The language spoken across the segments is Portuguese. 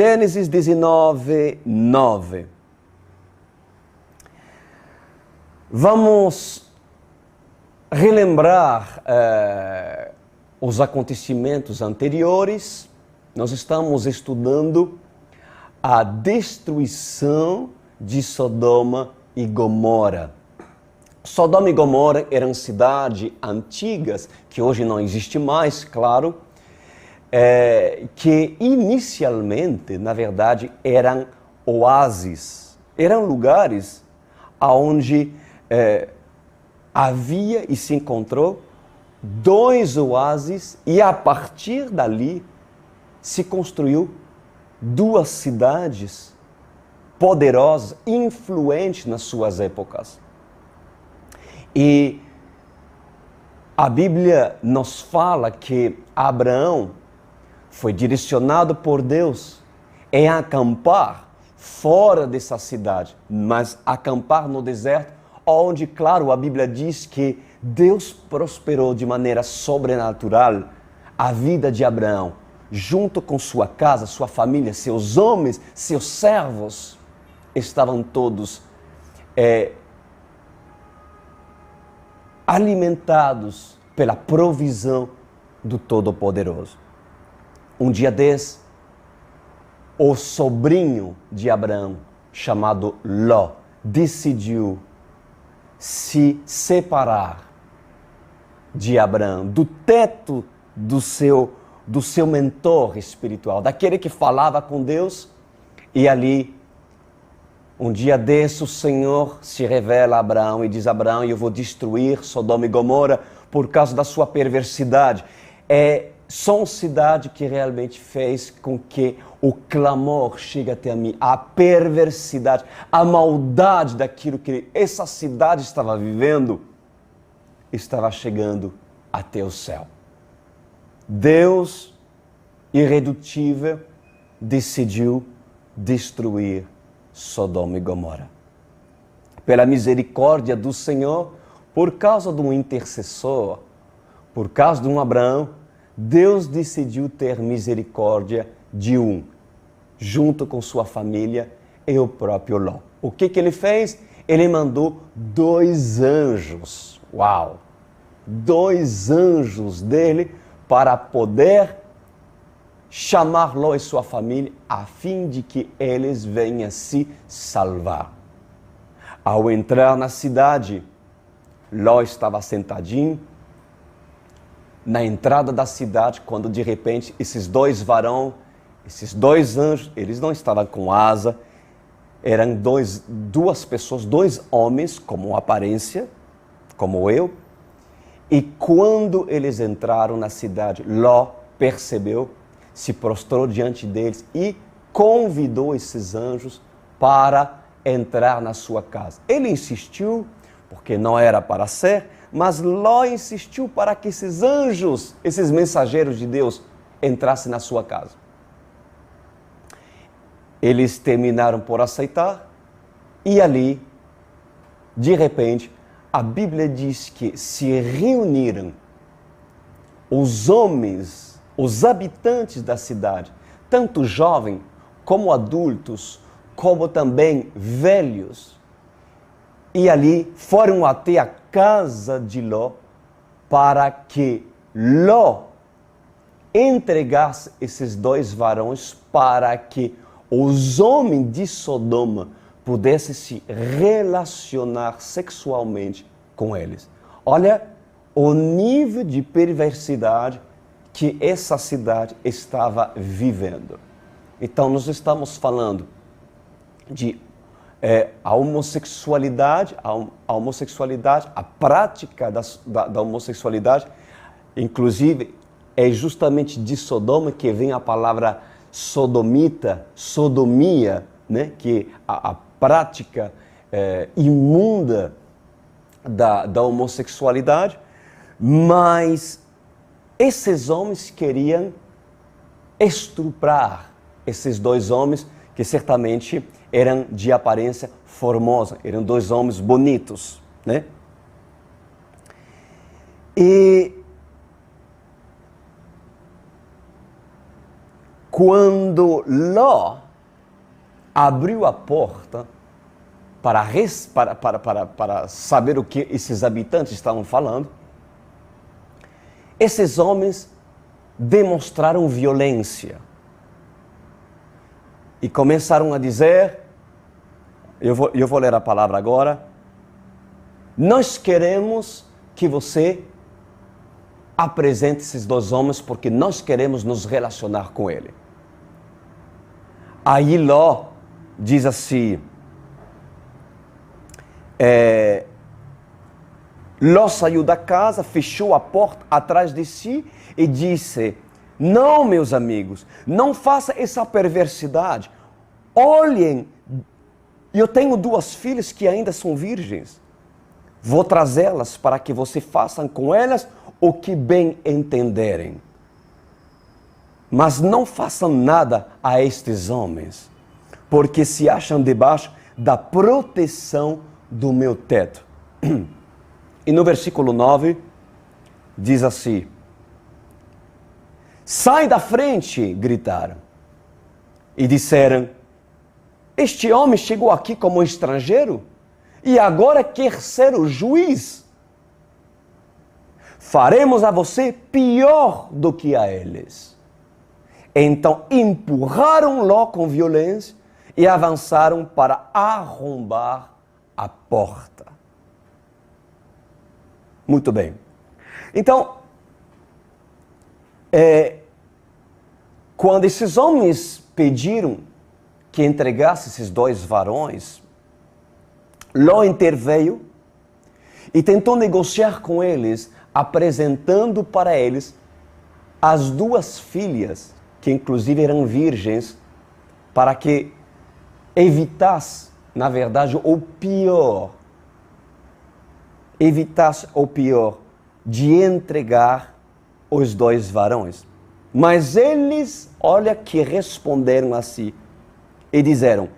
Gênesis 19, 9. Vamos relembrar os acontecimentos anteriores. Nós estamos estudando a destruição de Sodoma e Gomorra. Sodoma e Gomorra eram cidades antigas, que hoje não existe mais, claro, que inicialmente, na verdade, eram oásis. Eram lugares onde havia e se encontrou dois oásis e a partir dali se construiu duas cidades poderosas, influentes nas suas épocas. E a Bíblia nos fala que Abraão foi direcionado por Deus em acampar fora dessa cidade, mas acampar no deserto, onde, claro, a Bíblia diz que Deus prosperou de maneira sobrenatural a vida de Abraão, junto com sua casa, sua família, seus homens, seus servos, estavam todos alimentados pela provisão do Todo-Poderoso. Um dia desse, o sobrinho de Abraão, chamado Ló, decidiu se separar de Abraão, do teto do seu mentor espiritual, daquele que falava com Deus. E ali, um dia desse, o Senhor se revela a Abraão e diz: Abraão, eu vou destruir Sodoma e Gomorra por causa da sua perversidade. São cidade que realmente fez com que o clamor chegue até a mim, a perversidade, a maldade daquilo que essa cidade estava vivendo, estava chegando até o céu. Deus, irredutível, decidiu destruir Sodoma e Gomorra. Pela misericórdia do Senhor, por causa de um intercessor, por causa de um Abraão, Deus decidiu ter misericórdia de um, junto com sua família e o próprio Ló. O que ele fez? Ele mandou 2 anjos. Uau! 2 anjos dele para poder chamar Ló e sua família a fim de que eles venham se salvar. Ao entrar na cidade, Ló estava sentadinho na entrada da cidade, quando de repente esses 2 varões, esses 2 anjos, eles não estavam com asa, eram duas pessoas, 2 homens, como aparência, como eu. E quando eles entraram na cidade, Ló percebeu, se prostrou diante deles e convidou esses anjos para entrar na sua casa. Ele insistiu, porque não era para ser, mas Ló insistiu para que esses anjos, esses mensageiros de Deus, entrassem na sua casa. Eles terminaram por aceitar e ali, de repente, a Bíblia diz que se reuniram os homens, os habitantes da cidade, tanto jovens como adultos, como também velhos, e ali foram até a casa de Ló para que Ló entregasse esses 2 varões para que os homens de Sodoma pudessem se relacionar sexualmente com eles. Olha o nível de perversidade que essa cidade estava vivendo. Então, nós estamos falando de a homossexualidade, a prática da homossexualidade, inclusive é justamente de Sodoma que vem a palavra sodomita, sodomia, né? Que a prática imunda da homossexualidade, mas esses homens queriam estuprar esses 2 homens que certamente eram de aparência formosa, eram 2 homens bonitos, né? E quando Ló abriu a porta para saber o que esses habitantes estavam falando, esses homens demonstraram violência e começaram a dizer, eu vou ler a palavra agora, nós queremos que você apresente esses dois homens porque nós queremos nos relacionar com ele. Aí Ló diz assim, Ló saiu da casa, fechou a porta atrás de si e disse, não, meus amigos, não faça essa perversidade. Olhem, eu tenho 2 filhas que ainda são virgens. Vou trazê-las para que você façam com elas o que bem entenderem. Mas não façam nada a estes homens, porque se acham debaixo da proteção do meu teto. E no versículo 9, diz assim, sai da frente, gritaram. E disseram, este homem chegou aqui como estrangeiro e agora quer ser o juiz. Faremos a você pior do que a eles. Então empurraram Ló com violência e avançaram para arrombar a porta. Muito bem. Então, quando esses homens pediram que entregasse esses 2 varões, Ló interveio e tentou negociar com eles, apresentando para eles as 2 filhas, que inclusive eram virgens, para que evitasse, na verdade, o pior. Evitasse o pior de entregar os 2 varões. Mas eles, olha que responderam assim, e disseram,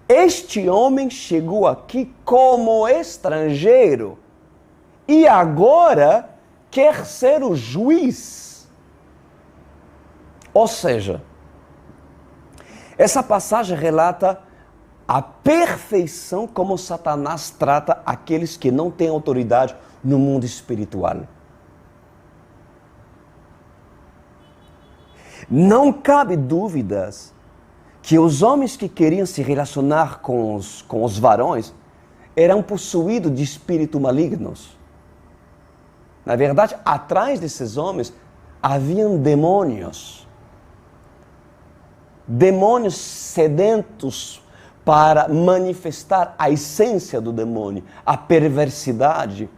este homem chegou aqui como estrangeiro e agora quer ser o juiz. Ou seja, essa passagem relata a perfeição como Satanás trata aqueles que não têm autoridade no mundo espiritual. Não cabe dúvidas que os homens que queriam se relacionar com os varões eram possuídos de espíritos malignos. Na verdade, atrás desses homens haviam demônios. Demônios sedentos para manifestar a essência do demônio, a perversidade.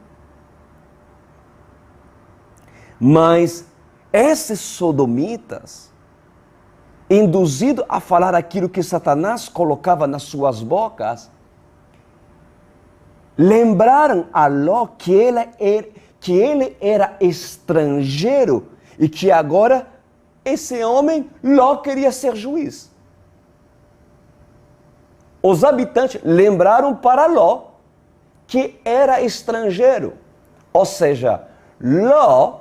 Mas esses sodomitas, induzidos a falar aquilo que Satanás colocava nas suas bocas, lembraram a Ló que ele era estrangeiro e que agora esse homem, Ló, queria ser juiz. Os habitantes lembraram para Ló que era estrangeiro. Ou seja, Ló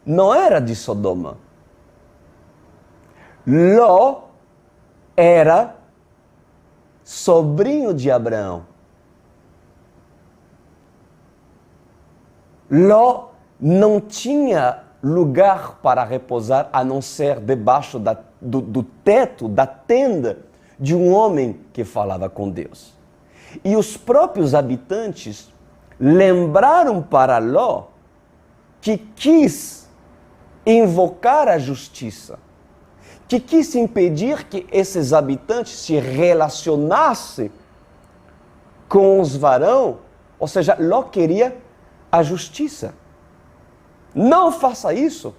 não era de Sodoma. Ló era sobrinho de Abraão. Ló não tinha lugar para repousar a não ser debaixo do teto, da tenda de um homem que falava com Deus. E os próprios habitantes lembraram para Ló que quis invocar a justiça, que quis impedir que esses habitantes se relacionassem com os varões, ou seja, Ló queria a justiça. Não faça isso.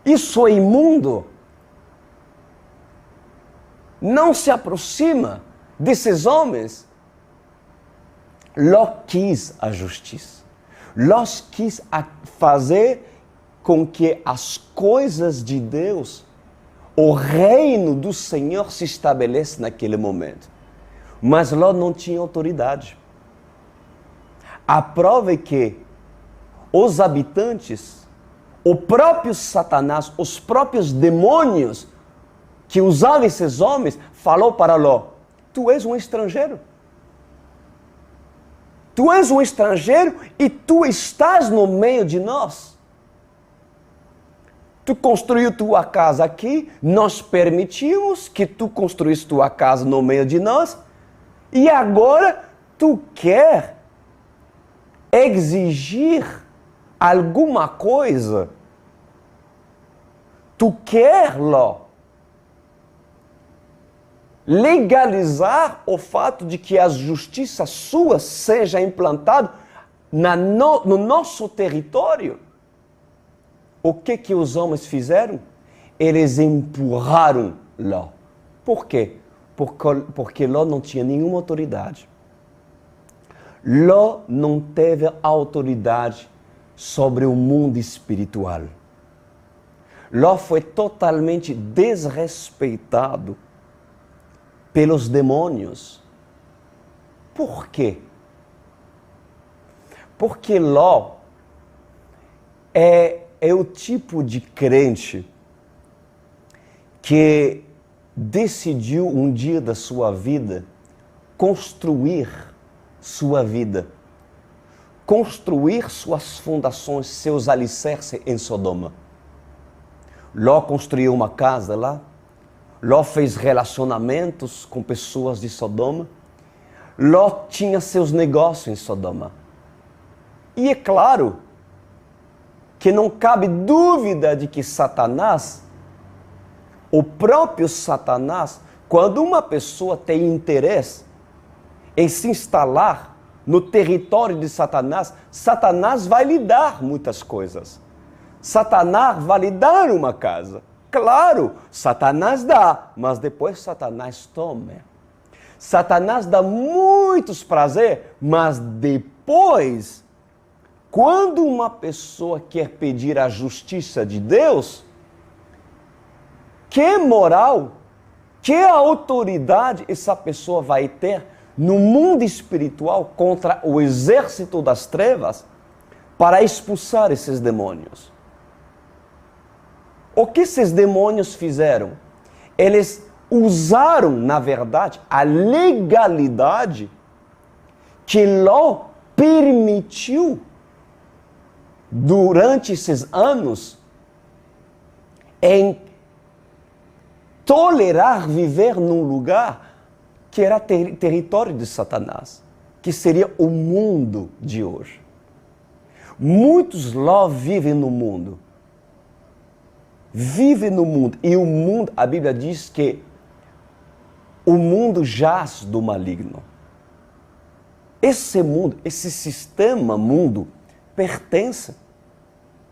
Isso é imundo. Não se aproxima desses homens. Ló quis a justiça. Ló quis fazer com que as coisas de Deus, o reino do Senhor se estabeleça naquele momento. Mas Ló não tinha autoridade. A prova é que os habitantes, o próprio Satanás, os próprios demônios, que usava esses homens, falou para Ló: tu és um estrangeiro. Tu és um estrangeiro e tu estás no meio de nós. Tu construiu tua casa aqui, nós permitimos que tu construísse tua casa no meio de nós, e agora tu quer exigir alguma coisa. Tu quer, Ló, legalizar o fato de que a justiça sua seja implantada no nosso território. O que os homens fizeram? Eles empurraram Ló. Por quê? Porque Ló não tinha nenhuma autoridade. Ló não teve autoridade sobre o mundo espiritual. Ló foi totalmente desrespeitado pelos demônios. Por quê? Porque Ló é o tipo de crente que decidiu um dia da sua vida construir sua vida, construir suas fundações, seus alicerces em Sodoma. Ló construiu uma casa lá, Ló fez relacionamentos com pessoas de Sodoma, Ló tinha seus negócios em Sodoma. E é claro que não cabe dúvida de que Satanás, o próprio Satanás, quando uma pessoa tem interesse em se instalar no território de Satanás, Satanás vai lhe dar muitas coisas. Satanás vai lhe dar uma casa. Claro, Satanás dá, mas depois Satanás toma. Satanás dá muitos prazeres, mas depois, quando uma pessoa quer pedir a justiça de Deus, que moral, que autoridade essa pessoa vai ter no mundo espiritual contra o exército das trevas para expulsar esses demônios? O que esses demônios fizeram? Eles usaram, na verdade, a legalidade que Ló permitiu durante esses anos em tolerar viver num lugar que era território de Satanás, que seria o mundo de hoje. Muitos Ló vivem no mundo. Vivem no mundo. E o mundo, a Bíblia diz que o mundo jaz do maligno. Esse mundo, esse sistema mundo, pertence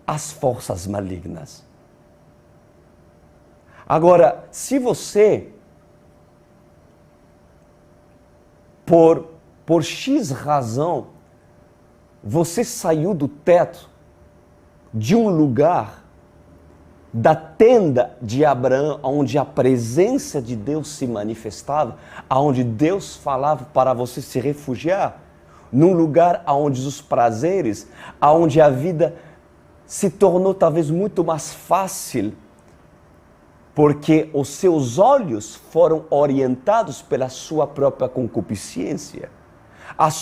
às forças malignas. Agora, se você, por X razão, você saiu do teto de um lugar, da tenda de Abraão, onde a presença de Deus se manifestava, onde Deus falava para você se refugiar, num lugar onde os prazeres, onde a vida se tornou talvez muito mais fácil, porque os seus olhos foram orientados pela sua própria concupiscência. As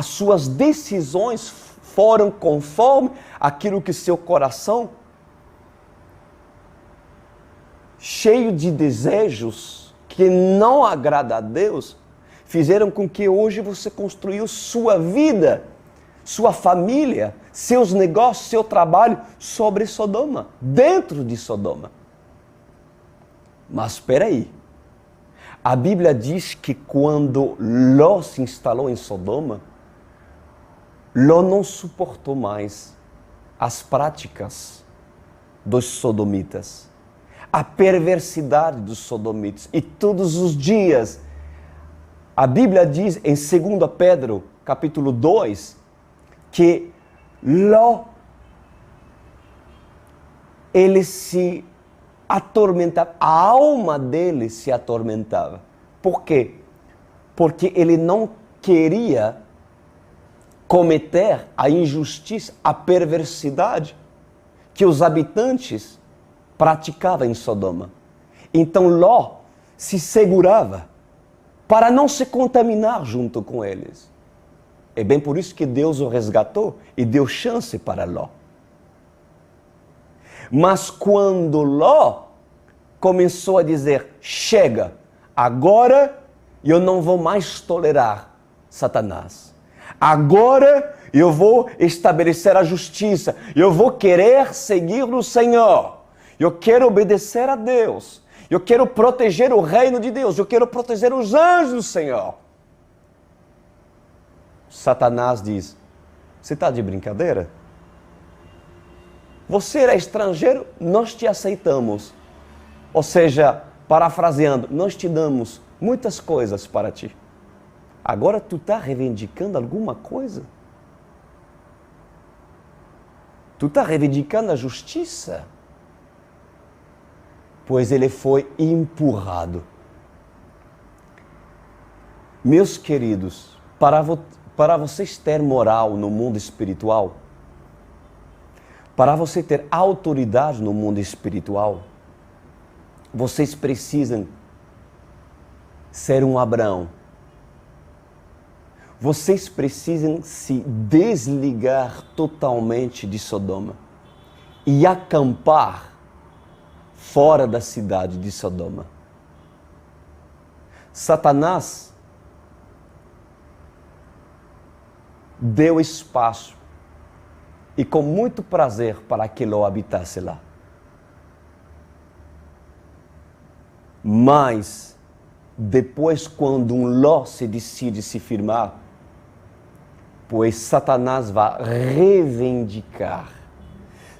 suas decisões foram conforme aquilo que seu coração, cheio de desejos que não agrada a Deus, fizeram com que hoje você construiu sua vida, sua família, seus negócios, seu trabalho sobre Sodoma, dentro de Sodoma. Mas espera aí, a Bíblia diz que quando Ló se instalou em Sodoma, Ló não suportou mais as práticas dos sodomitas, a perversidade dos sodomitas. E todos os dias, a Bíblia diz em 2 Pedro, capítulo 2, que Ló, ele se atormentava, a alma dele se atormentava. Por quê? Porque ele não queria cometer a injustiça, a perversidade que os habitantes praticavam em Sodoma. Então Ló se segurava para não se contaminar junto com eles. É bem por isso que Deus o resgatou e deu chance para Ló. Mas quando Ló começou a dizer, chega, agora eu não vou mais tolerar Satanás. Agora eu vou estabelecer a justiça. Eu vou querer seguir o Senhor. Eu quero obedecer a Deus. Eu quero proteger o reino de Deus. Eu quero proteger os anjos do Senhor. Satanás diz, você está de brincadeira? Você era estrangeiro, nós te aceitamos. Ou seja, parafraseando, nós te damos muitas coisas para ti. Agora tu está reivindicando alguma coisa? Tu está reivindicando a justiça? Pois ele foi empurrado. Meus queridos, para vocês terem moral no mundo espiritual, para você ter autoridade no mundo espiritual, vocês precisam ser um Abraão. Vocês precisam se desligar totalmente de Sodoma e acampar fora da cidade de Sodoma. Satanás deu espaço e com muito prazer para que Ló habitasse lá. Mas depois, quando um Ló se decide se firmar, pois Satanás vai reivindicar.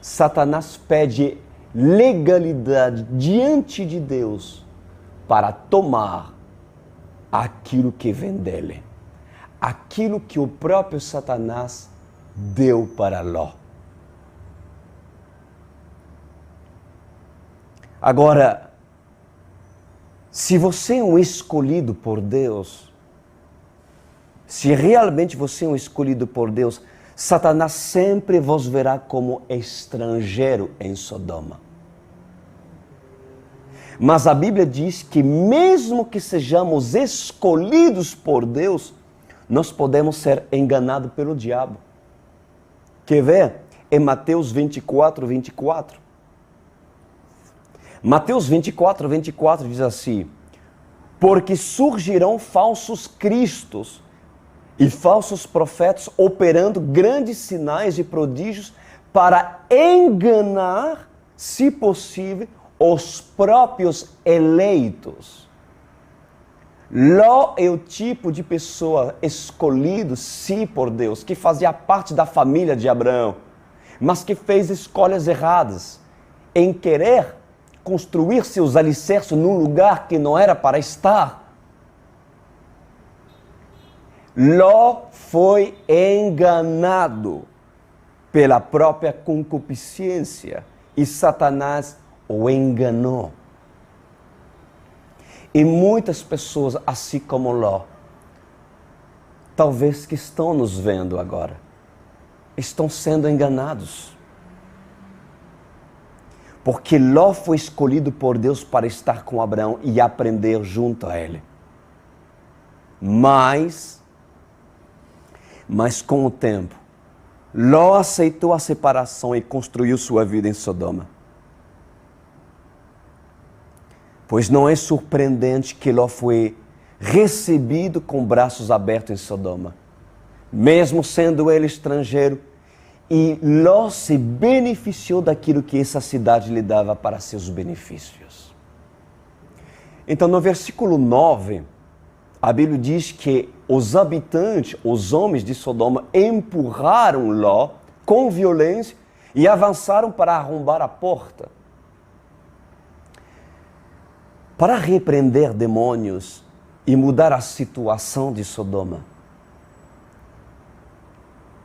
Satanás pede legalidade diante de Deus para tomar aquilo que vem dele. Aquilo que o próprio Satanás deu para Ló. Agora, se você é um escolhido por Deus, se realmente você é um escolhido por Deus, Satanás sempre vos verá como estrangeiro em Sodoma. Mas a Bíblia diz que mesmo que sejamos escolhidos por Deus, nós podemos ser enganados pelo diabo. Quer ver? Em Mateus 24, 24. Mateus 24, 24 diz assim, porque surgirão falsos cristos e falsos profetas operando grandes sinais e prodígios para enganar, se possível, os próprios eleitos. Ló é o tipo de pessoa escolhido, sim, por Deus, que fazia parte da família de Abraão, mas que fez escolhas erradas em querer construir seus alicerces num lugar que não era para estar. Ló foi enganado pela própria concupiscência e Satanás o enganou. E muitas pessoas, assim como Ló, talvez que estão nos vendo agora, estão sendo enganados. Porque Ló foi escolhido por Deus para estar com Abraão e aprender junto a ele. Mas com o tempo, Ló aceitou a separação e construiu sua vida em Sodoma. Pois não é surpreendente que Ló foi recebido com braços abertos em Sodoma, mesmo sendo ele estrangeiro, e Ló se beneficiou daquilo que essa cidade lhe dava para seus benefícios. Então, no versículo 9, a Bíblia diz que os habitantes, os homens de Sodoma, empurraram Ló com violência e avançaram para arrombar a porta. Para repreender demônios e mudar a situação de Sodoma,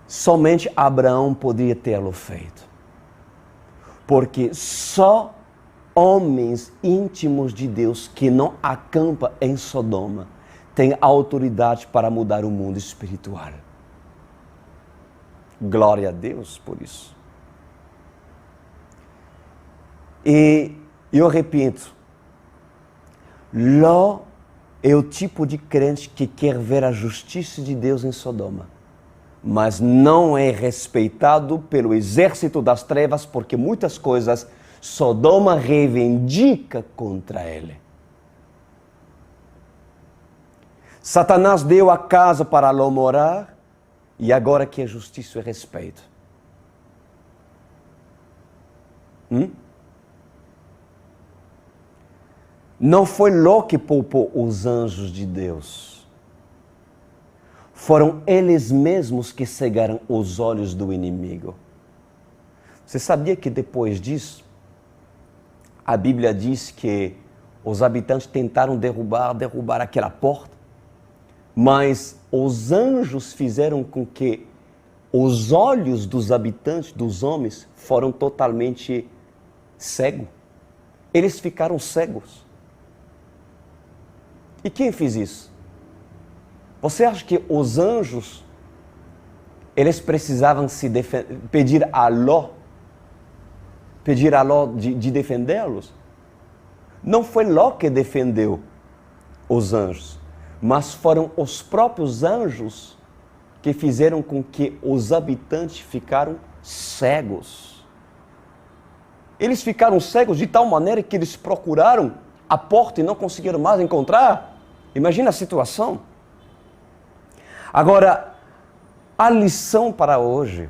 somente Abraão podia tê-lo feito. Porque só homens íntimos de Deus que não acampam em Sodoma têm autoridade para mudar o mundo espiritual. Glória a Deus por isso. E eu repito, Ló é o tipo de crente que quer ver a justiça de Deus em Sodoma, mas não é respeitado pelo exército das trevas, porque muitas coisas Sodoma reivindica contra ele. Satanás deu a casa para Ló morar, e agora quer justiça e respeito. Não foi Ló que poupou os anjos de Deus. Foram eles mesmos que cegaram os olhos do inimigo. Você sabia que depois disso, a Bíblia diz que os habitantes tentaram derrubar aquela porta, mas os anjos fizeram com que os olhos dos habitantes, dos homens, foram totalmente cegos. Eles ficaram cegos. E quem fez isso? Você acha que os anjos, eles precisavam pedir a Ló de defendê-los? Não foi Ló que defendeu os anjos, mas foram os próprios anjos que fizeram com que os habitantes ficaram cegos. Eles ficaram cegos de tal maneira que eles procuraram a porta e não conseguiram mais encontrar. Imagina a situação. Agora, a lição para hoje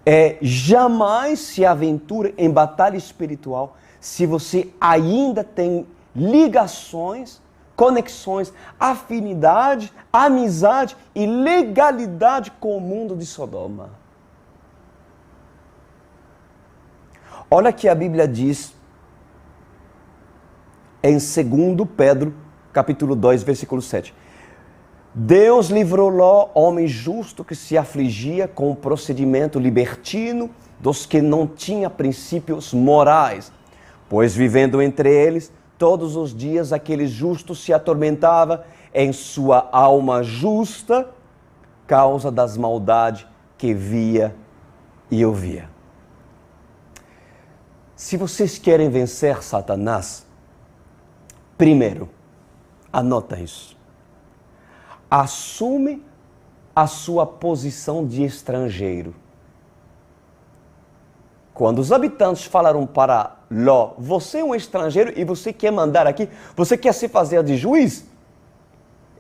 é: jamais se aventure em batalha espiritual se você ainda tem ligações, conexões, afinidade, amizade e legalidade com o mundo de Sodoma. Olha que a Bíblia diz em 2 Pedro, capítulo 2, versículo 7. Deus livrou Ló, homem justo que se afligia com o procedimento libertino dos que não tinham princípios morais, pois vivendo entre eles, todos os dias aquele justo se atormentava em sua alma justa, causa das maldades que via e ouvia. Se vocês querem vencer Satanás, primeiro, anota isso. Assume a sua posição de estrangeiro. Quando os habitantes falaram para Ló: você é um estrangeiro e você quer mandar aqui, você quer se fazer de juiz?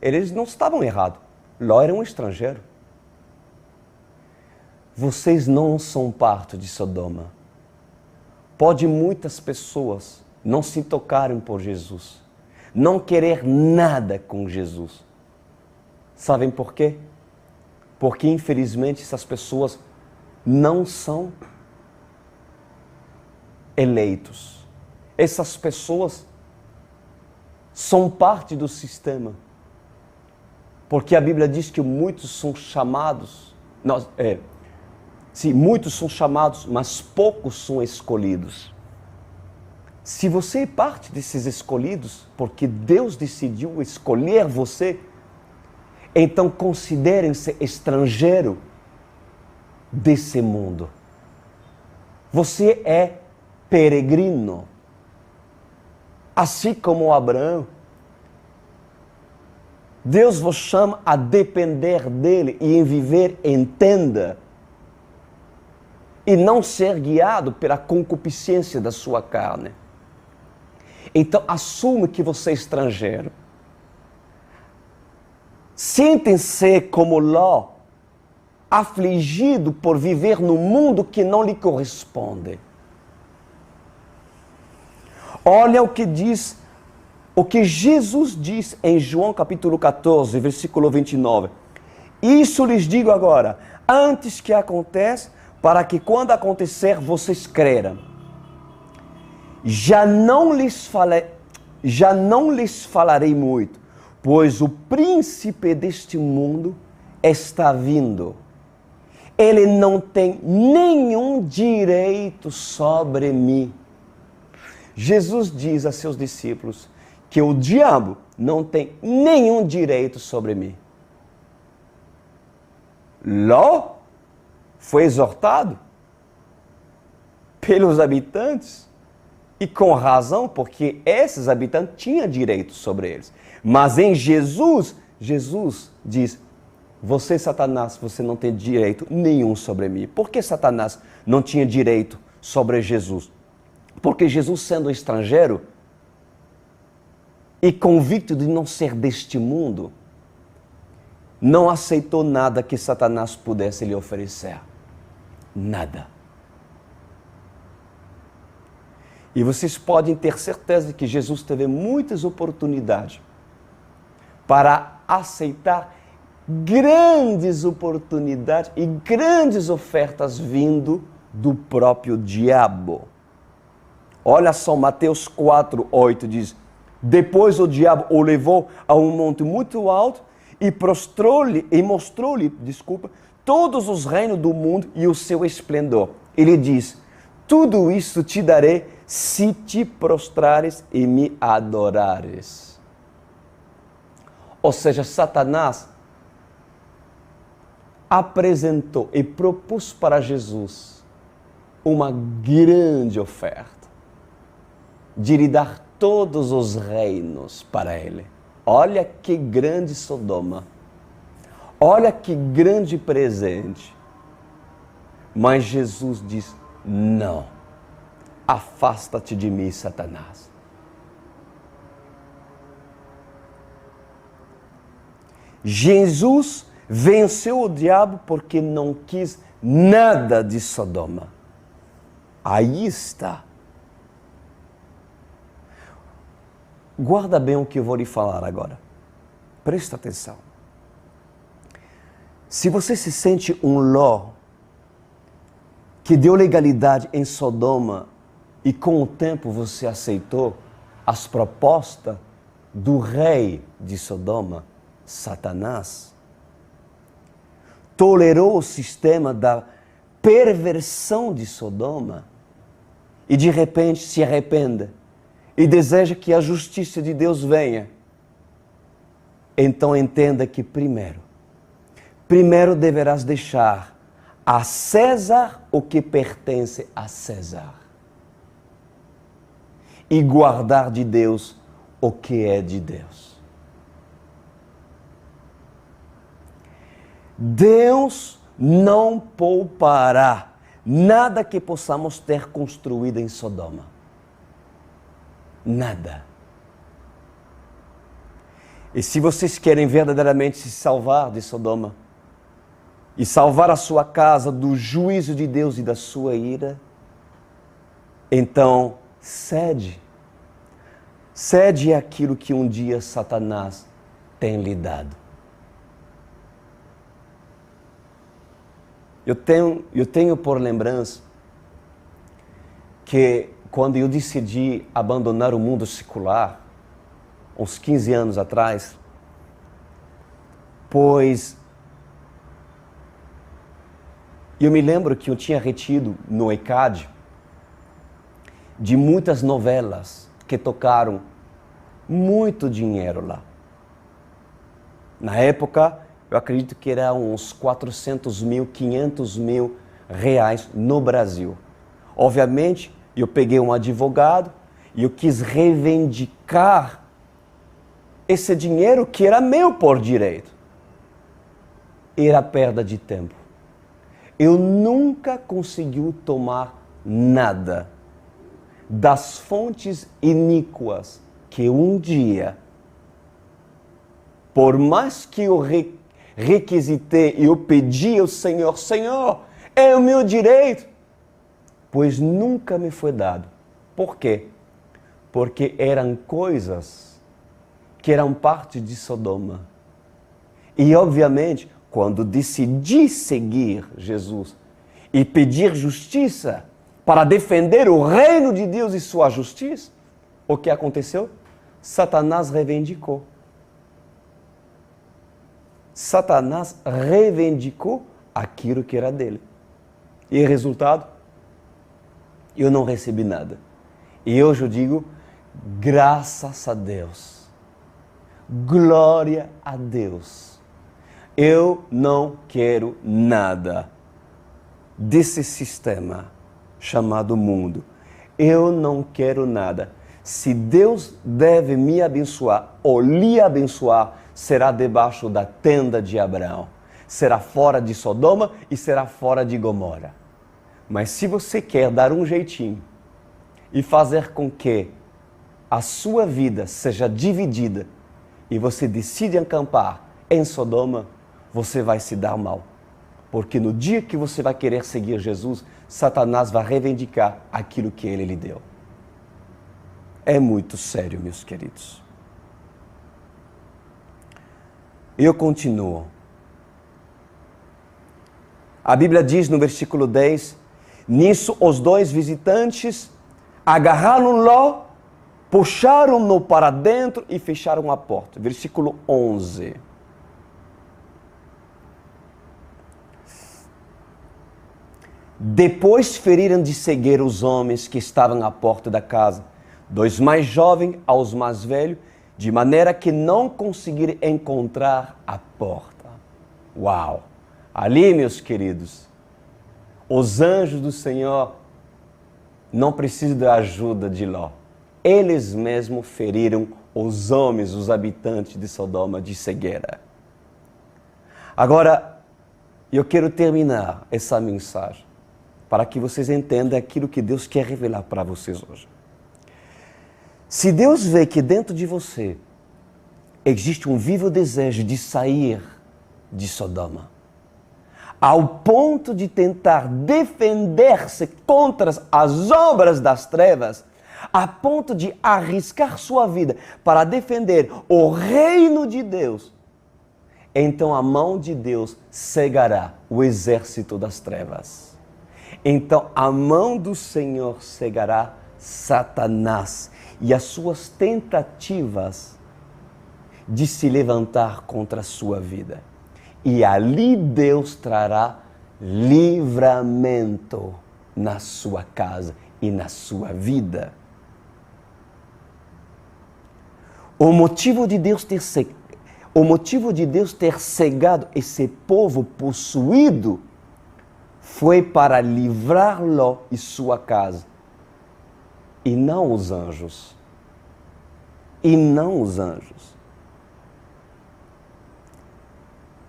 Eles não estavam errados. Ló era um estrangeiro. Vocês não são parte de Sodoma. Pode muitas pessoas não se tocarem por Jesus, não querer nada com Jesus. Sabem por quê? Porque infelizmente essas pessoas não são eleitos. Essas pessoas são parte do sistema. Porque a Bíblia diz que muitos são chamados, muitos são chamados, mas poucos são escolhidos. Se você é parte desses escolhidos, porque Deus decidiu escolher você, então considerem-se estrangeiro desse mundo. Você é peregrino, assim como Abraão. Deus vos chama a depender dele e em viver em tenda e não ser guiado pela concupiscência da sua carne. Então assume que você é estrangeiro. Sentem-se como Ló, afligido por viver no mundo que não lhe corresponde. Olha o que Jesus diz em João capítulo 14, versículo 29. Isso lhes digo agora, antes que aconteça, para que quando acontecer vocês creram. Já não lhes falarei muito, pois o príncipe deste mundo está vindo. Ele não tem nenhum direito sobre mim. Jesus diz a seus discípulos que o diabo não tem nenhum direito sobre mim. Ló foi exortado pelos habitantes E com razão, porque esses habitantes tinham direito sobre eles. Mas em Jesus, Jesus diz: você, Satanás, você não tem direito nenhum sobre mim. Por que Satanás não tinha direito sobre Jesus? Porque Jesus, sendo estrangeiro e convicto de não ser deste mundo, não aceitou nada que Satanás pudesse lhe oferecer. Nada. E vocês podem ter certeza que Jesus teve muitas oportunidades para aceitar grandes oportunidades e grandes ofertas vindo do próprio diabo. Olha só, Mateus 4:8 diz: depois o diabo o levou a um monte muito alto e mostrou-lhe, todos os reinos do mundo e o seu esplendor. Ele diz: tudo isso te darei se te prostrares e me adorares. Ou seja, Satanás apresentou e propôs para Jesus uma grande oferta de lhe dar todos os reinos para ele. Olha que grande Sodoma. Olha que grande presente. Mas Jesus diz: não, afasta-te de mim, Satanás. Jesus venceu o diabo porque não quis nada de Sodoma. Aí está. Guarda bem o que eu vou lhe falar agora. Presta atenção. Se você se sente um Ló que deu legalidade em Sodoma e com o tempo você aceitou as propostas do rei de Sodoma, Satanás, tolerou o sistema da perversão de Sodoma e de repente se arrepende e deseja que a justiça de Deus venha, então entenda que primeiro deverás deixar a César o que pertence a César e guardar de Deus o que é de Deus. Deus não poupará nada que possamos ter construído em Sodoma. Nada. E se vocês querem verdadeiramente se salvar de Sodoma e salvar a sua casa do juízo de Deus e da sua ira, então cede. Cede aquilo que um dia Satanás tem lhe dado. Eu tenho por lembrança que quando eu decidi abandonar o mundo secular, uns 15 anos atrás, pois eu me lembro que eu tinha retido no ECAD de muitas novelas que tocaram muito dinheiro lá. Na época, eu acredito que era uns 400 mil, 500 mil reais no Brasil. Obviamente, eu peguei um advogado e eu quis reivindicar esse dinheiro que era meu por direito. Era perda de tempo. Eu nunca consegui tomar nada das fontes iníquas que um dia, por mais que eu requisitei e eu pedi ao Senhor, Senhor, é o meu direito, pois nunca me foi dado. Por quê? Porque eram coisas que eram parte de Sodoma. E obviamente, quando decidi seguir Jesus e pedir justiça para defender o reino de Deus e sua justiça, o que aconteceu? Satanás reivindicou. Satanás reivindicou aquilo que era dele. E resultado? Eu não recebi nada. E hoje eu digo, graças a Deus. Glória a Deus. Eu não quero nada desse sistema chamado mundo. eu não quero nada. Se Deus deve me abençoar ou lhe abençoar, será debaixo da tenda de Abraão. Será fora de Sodoma e será fora de Gomorra. Mas se você quer dar um jeitinho e fazer com que a sua vida seja dividida e você decide acampar em Sodoma, você vai se dar mal. Porque no dia que você vai querer seguir Jesus, Satanás vai reivindicar aquilo que ele lhe deu. É muito sério, meus queridos. Eu continuo. A Bíblia diz no versículo 10, nisso os dois visitantes agarraram Ló, puxaram-no para dentro e fecharam a porta. Versículo 11. Depois feriram de cegueira os homens que estavam à porta da casa, dos mais jovens aos mais velhos, de maneira que não conseguiram encontrar a porta. Uau! Ali, meus queridos, os anjos do Senhor não precisam da ajuda de Ló. Eles mesmos feriram os homens, os habitantes de Sodoma, de cegueira. Agora, eu quero terminar essa mensagem para que vocês entendam aquilo que Deus quer revelar para vocês hoje. Se Deus vê que dentro de você existe um vivo desejo de sair de Sodoma, ao ponto de tentar defender-se contra as obras das trevas, a ponto de arriscar sua vida para defender o reino de Deus, então a mão de Deus cegará o exército das trevas. Então a mão do Senhor cegará Satanás e as suas tentativas de se levantar contra a sua vida. E ali Deus trará livramento na sua casa e na sua vida. O motivo de Deus ter cegado esse povo possuído foi para livrar Ló e sua casa. E não os anjos. E não os anjos.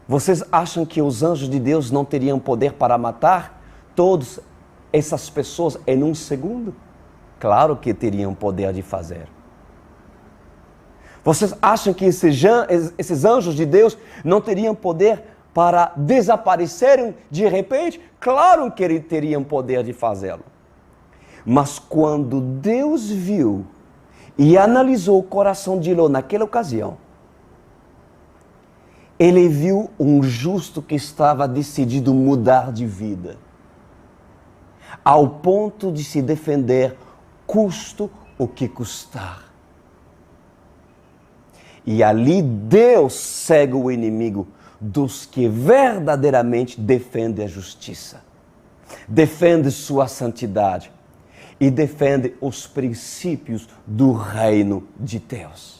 Vocês acham que os anjos de Deus não teriam poder para matar todas essas pessoas em um segundo? Claro que teriam poder de fazer. Vocês acham que esses anjos de Deus não teriam poder para desaparecerem de repente? Claro que eles teriam poder de fazê-lo. Mas quando Deus viu e analisou o coração de Ló naquela ocasião, ele viu um justo que estava decidido mudar de vida, ao ponto de se defender, custo o que custar. E ali Deus cega o inimigo dos que verdadeiramente defendem a justiça, defende sua santidade e defende os princípios do reino de Deus.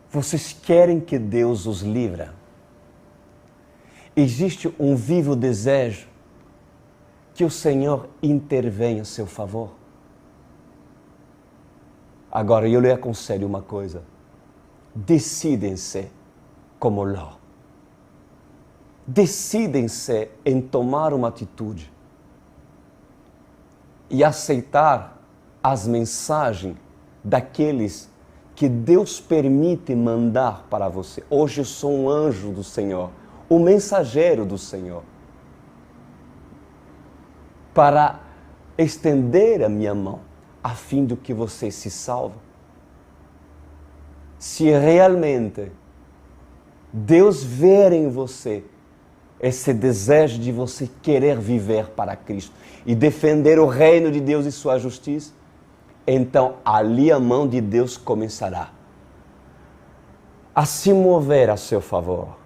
Vocês querem que Deus os livre? Existe um vivo desejo que o Senhor intervenha a seu favor. Agora, eu lhe aconselho uma coisa. Decidem-se como Ló. Decidem-se em tomar uma atitude e aceitar as mensagens daqueles que Deus permite mandar para você. Hoje eu sou um anjo do Senhor, um mensageiro do Senhor, para estender a minha mão, a fim de que você se salve. Se realmente Deus ver em você esse desejo de você querer viver para Cristo e defender o reino de Deus e sua justiça, então ali a mão de Deus começará a se mover a seu favor.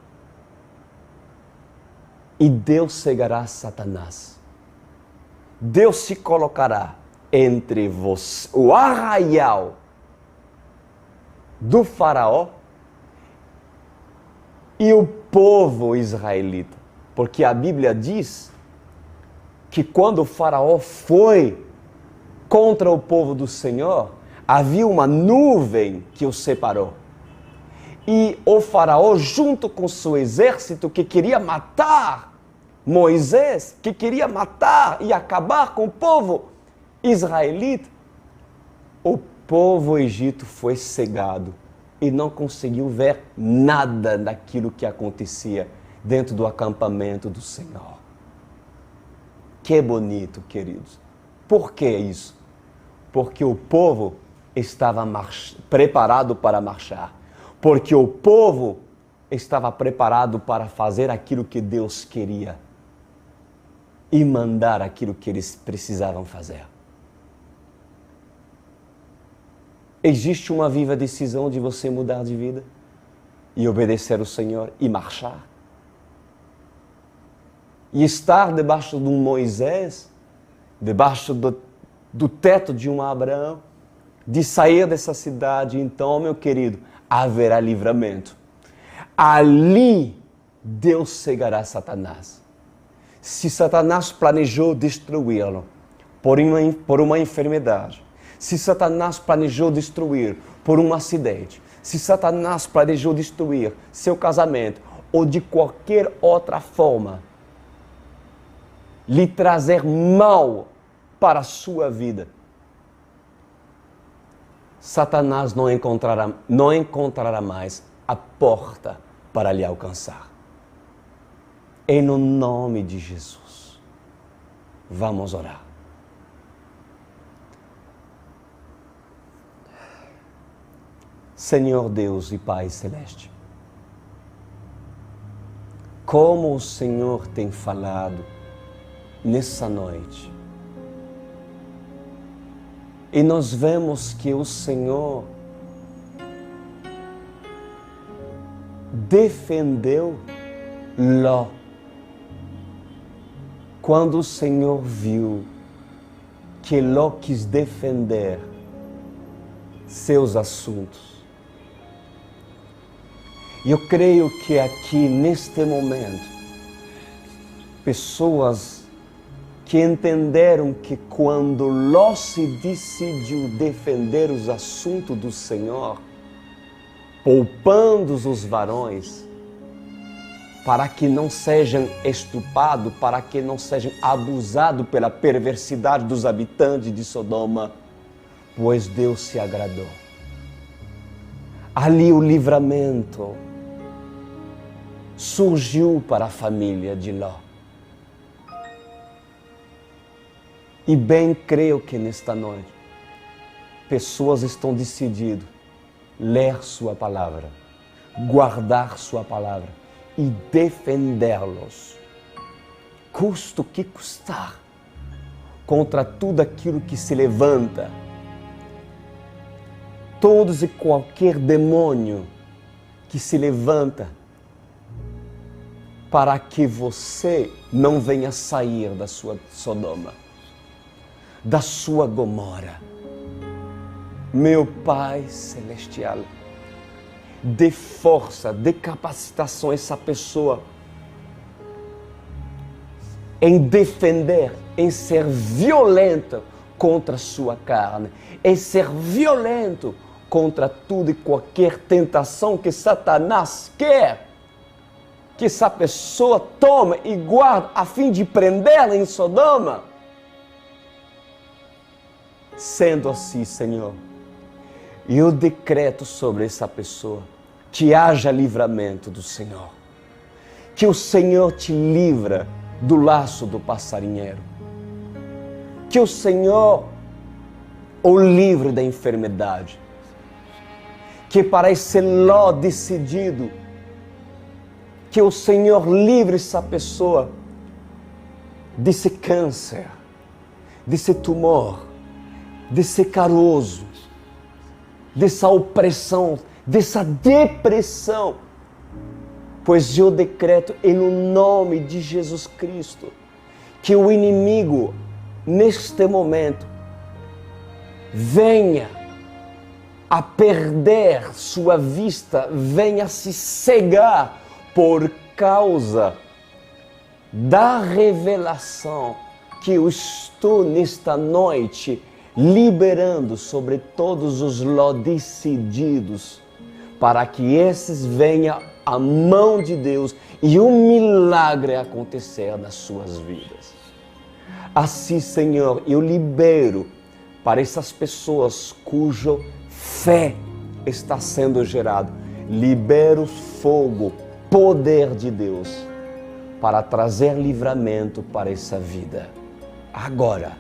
E Deus cegará Satanás. Deus se colocará entre você, o arraial do faraó e o povo israelita. Porque a Bíblia diz que quando o faraó foi contra o povo do Senhor, havia uma nuvem que os separou. E o faraó, junto com seu exército, que queria matar Moisés, que queria matar e acabar com o povo israelita, o povo egito foi cegado e não conseguiu ver nada daquilo que acontecia dentro do acampamento do Senhor. Que bonito, queridos. Por que isso? Porque o povo estava preparado para marchar. Porque o povo estava preparado para fazer aquilo que Deus queria e mandar aquilo que eles precisavam fazer. Existe uma viva decisão de você mudar de vida e obedecer ao Senhor e marchar. E estar debaixo de um Moisés, debaixo do teto de um Abraão, de sair dessa cidade, então, meu querido, haverá livramento. Ali, Deus cegará Satanás. Se Satanás planejou destruí-lo por uma enfermidade, se Satanás planejou destruir por um acidente, se Satanás planejou destruir seu casamento ou de qualquer outra forma, lhe trazer mal para a sua vida, Satanás não encontrará mais a porta para lhe alcançar. Em nome de Jesus, vamos orar. Senhor Deus e Pai Celeste, como o Senhor tem falado nessa noite, e nós vemos que o Senhor defendeu Ló. Quando o Senhor viu que Ló quis defender seus assuntos. Eu creio que aqui, neste momento, pessoas que entenderam que quando Ló se decidiu defender os assuntos do Senhor, poupando os varões, para que não sejam estuprados, para que não sejam abusados pela perversidade dos habitantes de Sodoma, pois Deus se agradou. Ali o livramento surgiu para a família de Ló. E bem creio que nesta noite, pessoas estão decididas a ler sua palavra, guardar sua palavra e defendê-los, custo que custar, contra tudo aquilo que se levanta, todos e qualquer demônio que se levanta para que você não venha sair da sua Sodoma, da sua Gomorra. Meu Pai Celestial, dê força, dê capacitação a essa pessoa em defender, em ser violenta contra a sua carne, em ser violento contra tudo e qualquer tentação que Satanás quer que essa pessoa tome e guarde a fim de prendê-la em Sodoma. Sendo assim, Senhor, eu decreto sobre essa pessoa que haja livramento do Senhor. Que o Senhor te livra do laço do passarinheiro. Que o Senhor o livre da enfermidade. Que para esse Ló decidido, que o Senhor livre essa pessoa desse câncer, desse tumor, desse caroço, dessa opressão, dessa depressão. Pois eu decreto em nome de Jesus Cristo que o inimigo, neste momento, venha a perder sua vista, venha a se cegar por causa da revelação que eu estou nesta noite liberando sobre todos os decididos, para que esses venham à mão de Deus e um milagre acontecer nas suas vidas. Assim, Senhor, eu libero para essas pessoas cuja fé está sendo gerada, libero fogo, poder de Deus, para trazer livramento para essa vida. Agora,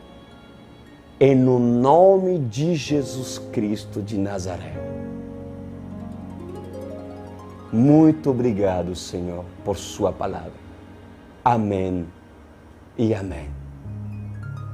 e no nome de Jesus Cristo de Nazaré. Muito obrigado, Senhor, por sua palavra. Amém e amém.